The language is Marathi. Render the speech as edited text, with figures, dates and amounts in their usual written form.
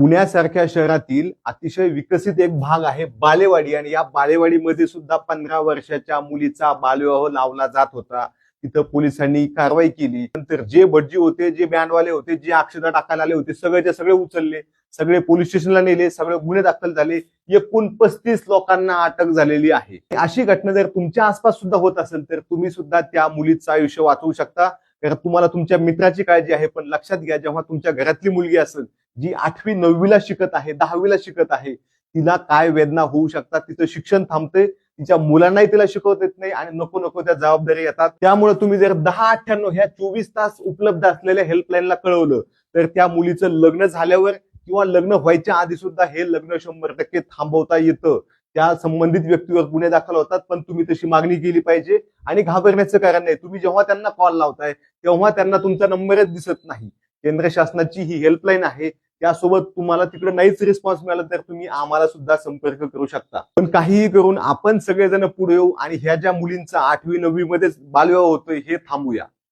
पुण्यासारख्या शहरातील अतिशय विकसित एक भाग आहे बालेवाडी, आणि या बालेवाडीमध्ये सुद्धा 15 वर्षाच्या मुलीचा बालविवाह लावला जात होता. तिथं पोलिसांनी कारवाई केली. नंतर जे भटजी होते, जे बँडवाले होते, जे अक्षता टाकायला आले होते, सगळेचे सगळे उचलले, सगळे पोलीस स्टेशनला नेले, सगळे गुन्हे दाखल झाले. एकूण 35 लोकांना अटक झालेली आहे. अशी घटना जर तुमच्या आसपास सुद्धा होत असेल तर तुम्ही सुद्धा त्या मुलीचं आयुष्य वाचवू शकता. कारण तुम्हाला तुमच्या मित्राची काळजी आहे, पण लक्षात घ्या, जेव्हा तुमच्या घरातली मुलगी असेल जी 8वी 9वीला शिकत आहे, 10वीला शिकत आहे, तिला काय वेदना होऊ शकतात. तिचं शिक्षण थांबते, तिच्या मुलांनाही तिला शिकवता येत नाही, आणि नको नको त्या जबाबदारी येतात. त्यामुळे तुम्ही जर 1098 ह्या 24 तास उपलब्ध असलेल्या हेल्पलाईनला कळवलं तर त्या मुलीचं लग्न झाल्यावर किंवा लग्न व्हायच्या आधी सुद्धा हे लग्न 100% थांबवता येतं. त्या संबंधित व्यक्तीवर गुन्हे दाखल होतात, पण तुम्ही तशी मागणी केली पाहिजे आणि घाबरण्याचं कारण नाही. तुम्ही जेव्हा त्यांना कॉल लावताय तेव्हा त्यांना तुमचा नंबरच दिसत नाही. केंद्र शासनाची ही हेल्पलाईन आहे, त्यासोबत तुम्हाला तिकडे नाहीच रिस्पॉन्स मिळाला तर तुम्ही आम्हाला सुद्धा संपर्क करू शकता. पण काहीही करून आपण सगळेजण पुढे येऊ आणि ह्या ज्या मुलींचा 8वी 9वी मध्येच बालविवाह होतोय हे थांबूया.